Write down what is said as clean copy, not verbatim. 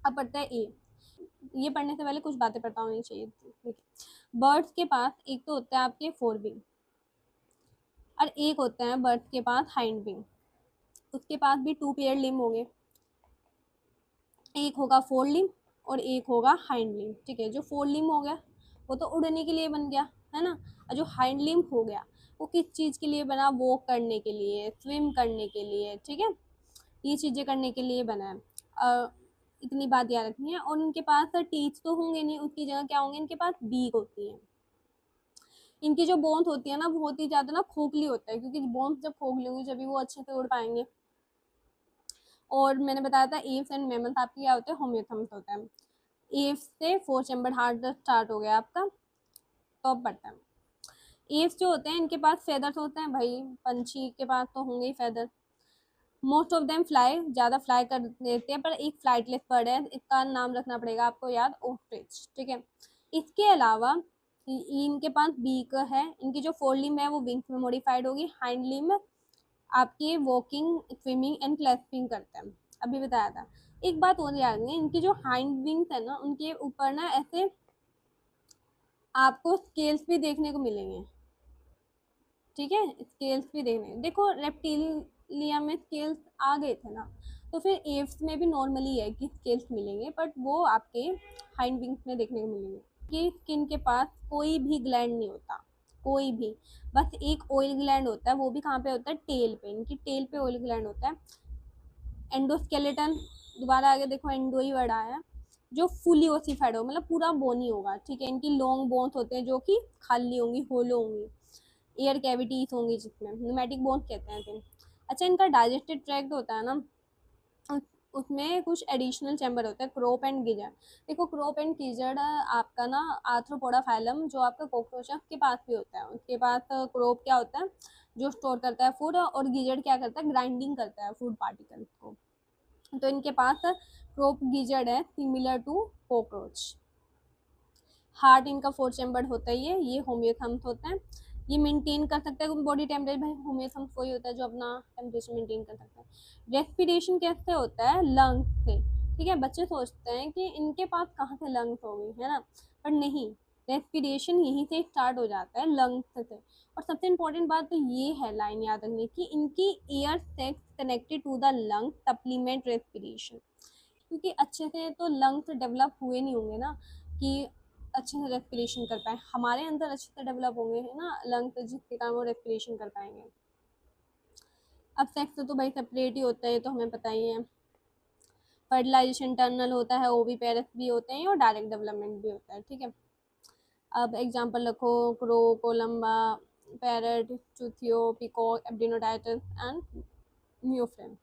अब पढ़ते हैं ए। ये पढ़ने से पहले कुछ बातें पता होनी चाहिए, ठीक है। बर्ड्स के पास एक तो होता है आपके फोर विंग, और एक होता है बर्ड्स के पास हाइंड विंग। उसके पास भी टू पेयर लिम्ब होंगे, एक होगा फोर लिम्ब और एक होगा हाइंड लिम्ब, ठीक है। जो फोर लिम्ब हो गया वो तो उड़ने के लिए बन गया, है ना। और जो हाइंड लिम्ब हो गया वो किस चीज़ के लिए बना, वॉक करने के लिए, स्विम करने के लिए, ठीक है। ये चीज़ें करने के लिए बना है। इतनी बात याद रखनी है। और इनके पास टीथ तो होंगे नहीं, उसकी जगह क्या होंगे, इनके पास बीक होती है। इनकी जो बोन्स होती है ना वो बहुत ही ज़्यादा ना खोखली होता है, क्योंकि बोन्स जब खोखली होंगी जब वो अच्छे से उड़ पाएंगे। और मैंने बताया था एव्स एंड मैमल्स आपके क्या होते हैं, होम्योथम्स होते हैं। एव्स से फोर चैम्बर हार्ट स्टार्ट हो गया आपका, तो अब बढ़ता है। एव्स जो होते हैं इनके पास फेदर्स होते हैं, भाई पंछी के पास तो होंगे ही feather. Most of them fly, ज़्यादा फ्लाई कर देते हैं, पर एक फ्लाइटलेस बर्ड है, इसका नाम रखना पड़ेगा आपको याद, ओस्ट्रिच, ठीक है। इसके अलावा इनके पास बीक है, इनकी जो फोर लिम्ब है वो विंग्स में मॉडिफाइड होगी, हाइंड लिम्ब आपकी वॉकिंग, स्विमिंग एंड क्लैस्पिंग करते हैं, अभी बताया था। एक बात और याद है, इनकी जो हाइंड विंग्स है ना उनके ऊपर ना ऐसे आपको स्केल्स भी देखने को मिलेंगे, ठीक है। स्केल्स भी देखने, देखो रेप्टिलिया में स्केल्स आ गए थे ना, तो फिर एव्स में भी नॉर्मली है कि स्केल्स मिलेंगे, बट वो आपके हाइंड विंग्स में देखने को मिलेंगे। कि स्किन के पास कोई भी ग्लैंड नहीं होता, कोई भी, बस एक ऑयल ग्लैंड होता है, वो भी कहाँ पे होता है, टेल पे, इनकी टेल पे ऑयल ग्लैंड होता है। एंडोस्केलेटन, दोबारा आगे देखो एंडो ही वर्ड आया, जो फुली ओसिफाइड हो, मतलब पूरा बोनी होगा, ठीक है। इनकी लॉन्ग बोन्स होते हैं जो कि खाली होंगी, होलो होंगी, एयर कैविटीज होंगी जिसमें न्यूमेटिक बोन्स कहते हैं इन्हें। अच्छा, इनका डाइजेस्टिव ट्रैक्ट होता है ना, उसमें कुछ एडिशनल चैम्बर होता है, क्रोप एंड गिजर्ड। देखो क्रोप एंड गिजर्ड आपका ना आर्थ्रोपोडा फाइलम जो आपका कॉकरोच है उसके पास भी होता है। उसके पास क्रोप क्या होता है, जो स्टोर करता है फूड, और गिजर्ड क्या करता है, ग्राइंडिंग करता है फूड पार्टिकल्स को। तो इनके पास क्रोप गिजर्ड है, सिमिलर टू कॉकरोच। हार्ट इनका फोर चैम्बर्ड होता ही है, ये होम्योथम्स होता है। ये मेंटेन कर सकता है बॉडी टेम्परेचर, भाई होम्योथम्स वही होता है जो अपना टेम्परेचर मेंटेन कर सकता है। रेस्पिरेशन कैसे होता है, लंग्स से, ठीक है। बच्चे सोचते हैं कि इनके पास कहाँ से लंग्स होंगे, है ना, पर नहीं, रेस्पिरेशन यहीं से स्टार्ट हो जाता है, लंग्स से। और सबसे इम्पोर्टेंट बात तो ये है, लाइन याद रखने की, इनकी air sacs connected to the lung supplement respiration, क्योंकि अच्छे से तो लंग्स डेवलप हुए नहीं होंगे ना कि अच्छे से रेस्पिरेशन कर पाए, हमारे अंदर अच्छे से डेवलप होंगे, है ना, लंग्स, जिसके कारण वो रेस्पिरेशन कर पाएंगे। अब सेक्स तो भाई सेपरेट ही होता है, तो हमें पता ही है। फर्टिलाइजेशन टर्नल होता है, ओवी पेरस भी होते हैं, और डायरेक्ट डेवलपमेंट भी होता है, ठीक है। अब एग्जाम्पल रखो, क्रो, कोलम्बा, पैरट, चूथियो, पिकॉक, एब्डिनोडाइटस एंड म्यूफ्रेन।